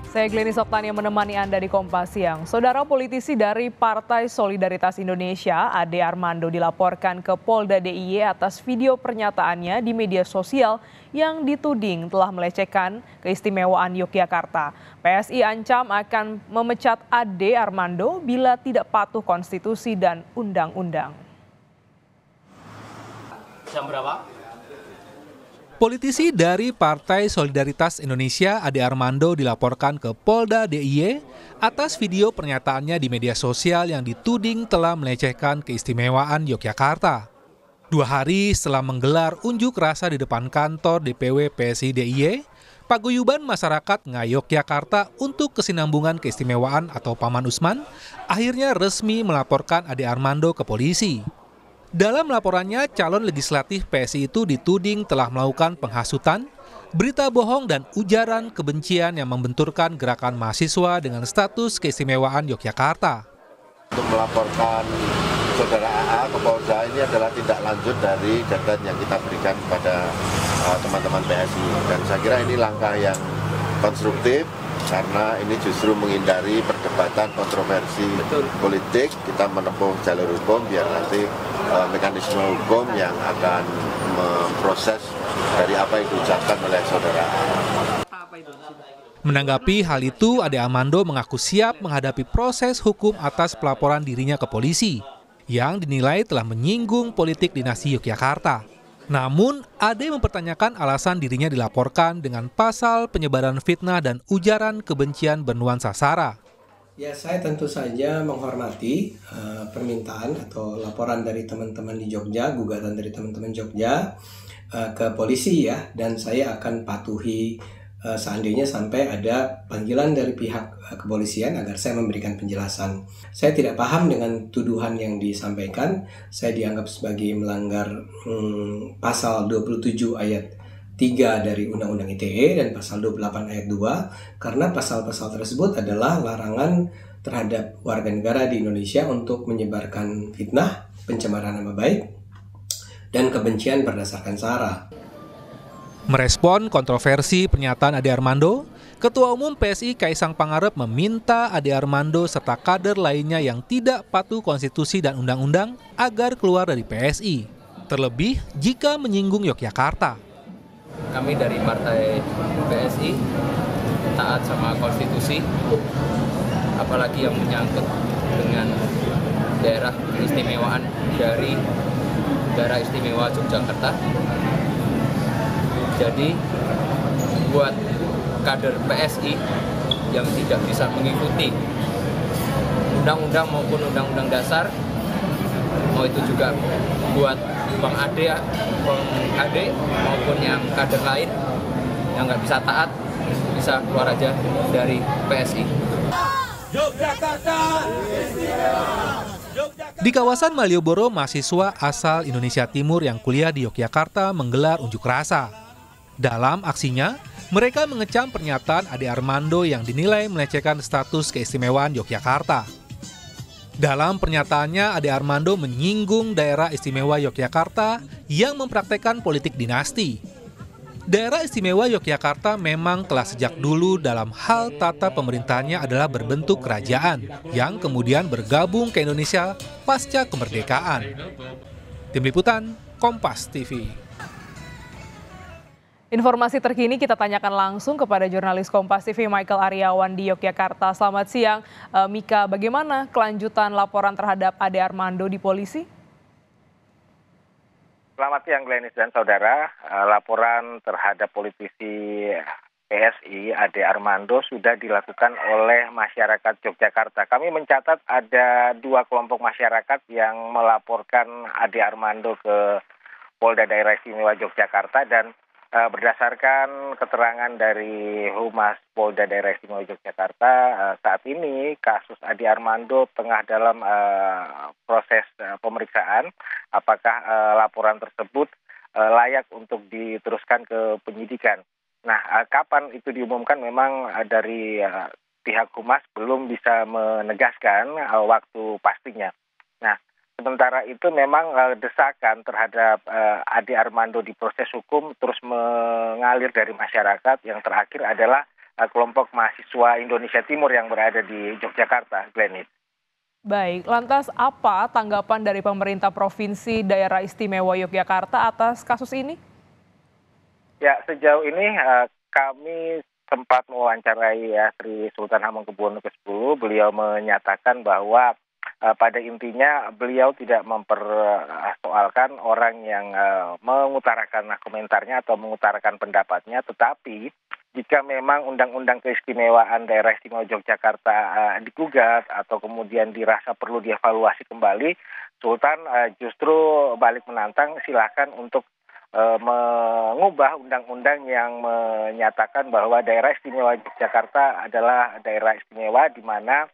Saya Glenis Oktani yang menemani Anda di Kompas Siang. Saudara, politisi dari Partai Solidaritas Indonesia, Ade Armando, dilaporkan ke Polda DIY atas video pernyataannya di media sosial yang dituding telah melecehkan keistimewaan Yogyakarta. PSI ancam akan memecat Ade Armando bila tidak patuh konstitusi dan undang-undang. Jam berapa? Politisi dari Partai Solidaritas Indonesia, Ade Armando, dilaporkan ke Polda DIY atas video pernyataannya di media sosial yang dituding telah melecehkan keistimewaan Yogyakarta. 2 hari setelah menggelar unjuk rasa di depan kantor DPW PSI DIY, paguyuban masyarakat Ngayogyakarta untuk kesinambungan keistimewaan atau Paman Usman akhirnya resmi melaporkan Ade Armando ke polisi. Dalam laporannya, calon legislatif PSI itu dituding telah melakukan penghasutan, berita bohong dan ujaran kebencian yang membenturkan gerakan mahasiswa dengan status keistimewaan Yogyakarta. Untuk melaporkan saudara AA ke Polda ini adalah tindak lanjut dari deadline yang kita berikan kepada teman-teman PSI. Dan saya kira ini langkah yang konstruktif karena ini justru menghindari perdebatan kontroversi politik. Kita menempuh jalur hukum biar nanti mekanisme hukum yang akan memproses dari apa yang diucapkan oleh saudara. Menanggapi hal itu, Ade Armando mengaku siap menghadapi proses hukum atas pelaporan dirinya ke polisi yang dinilai telah menyinggung politik dinasti Yogyakarta. Namun, Ade mempertanyakan alasan dirinya dilaporkan dengan pasal penyebaran fitnah dan ujaran kebencian bernuansa sara. Ya, saya tentu saja menghormati permintaan atau laporan dari teman-teman di Jogja, gugatan dari teman-teman Jogja ke polisi ya, dan saya akan patuhi seandainya sampai ada panggilan dari pihak kepolisian agar saya memberikan penjelasan. Saya tidak paham dengan tuduhan yang disampaikan. Saya dianggap sebagai melanggar pasal 27 ayat 3 dari Undang-Undang ITE dan pasal 28 ayat 2 karena pasal-pasal tersebut adalah larangan terhadap warga negara di Indonesia untuk menyebarkan fitnah, pencemaran nama baik, dan kebencian berdasarkan sara. Merespon kontroversi pernyataan Ade Armando, Ketua Umum PSI Kaisang Pangarep meminta Ade Armando serta kader lainnya yang tidak patuh konstitusi dan undang-undang agar keluar dari PSI, terlebih jika menyinggung Yogyakarta. Kami dari Partai PSI taat sama konstitusi, apalagi yang menyangkut dengan daerah keistimewaan dari daerah istimewa Yogyakarta. Jadi buat kader PSI yang tidak bisa mengikuti undang-undang maupun undang-undang dasar, mau itu juga buat Bang Ade maupun yang kader lain yang nggak bisa taat, bisa keluar aja dari PSI. Di kawasan Malioboro, mahasiswa asal Indonesia Timur yang kuliah di Yogyakarta menggelar unjuk rasa. Dalam aksinya, mereka mengecam pernyataan Ade Armando yang dinilai melecehkan status keistimewaan Yogyakarta. Dalam pernyataannya, Ade Armando menyinggung daerah istimewa Yogyakarta yang mempraktekkan politik dinasti. Daerah istimewa Yogyakarta memang telah sejak dulu dalam hal tata pemerintahannya adalah berbentuk kerajaan yang kemudian bergabung ke Indonesia pasca kemerdekaan. Tim Liputan, Kompas TV. Informasi terkini kita tanyakan langsung kepada jurnalis Kompas TV Michael Aryawan di Yogyakarta. Selamat siang, Mika. Bagaimana kelanjutan laporan terhadap Ade Armando di polisi? Selamat siang, Glenis dan saudara. Laporan terhadap politisi PSI Ade Armando sudah dilakukan oleh masyarakat Yogyakarta. Kami mencatat ada 2 kelompok masyarakat yang melaporkan Ade Armando ke Polda Daerah Istimewa Yogyakarta dan berdasarkan keterangan dari Humas Polda Daerah Istimewa Yogyakarta, saat ini kasus Ade Armando tengah dalam proses pemeriksaan. Apakah laporan tersebut layak untuk diteruskan ke penyidikan. Nah, kapan itu diumumkan memang dari pihak Humas belum bisa menegaskan waktu pastinya. Nah, sementara itu memang desakan terhadap Ade Armando di proses hukum terus mengalir dari masyarakat. Yang terakhir adalah kelompok mahasiswa Indonesia Timur yang berada di Yogyakarta, Glenis. Baik, lantas apa tanggapan dari pemerintah Provinsi Daerah Istimewa Yogyakarta atas kasus ini? Ya, sejauh ini kami sempat mewawancarai Sri Sultan Hamengkubuwono ke-10. Beliau menyatakan bahwa pada intinya beliau tidak mempersoalkan orang yang mengutarakan komentarnya atau mengutarakan pendapatnya, tetapi jika memang Undang-Undang Keistimewaan Daerah Istimewa Yogyakarta digugat atau kemudian dirasa perlu dievaluasi kembali, Sultan justru balik menantang, silakan untuk mengubah undang-undang yang menyatakan bahwa Daerah Istimewa Yogyakarta adalah daerah istimewa di mana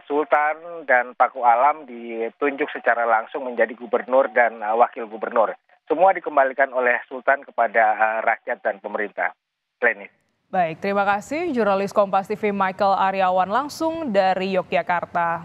Sultan dan Paku Alam ditunjuk secara langsung menjadi gubernur dan wakil gubernur. Semua dikembalikan oleh Sultan kepada rakyat dan pemerintah. Glenis. Baik, terima kasih jurnalis Kompas TV Michael Aryawan langsung dari Yogyakarta.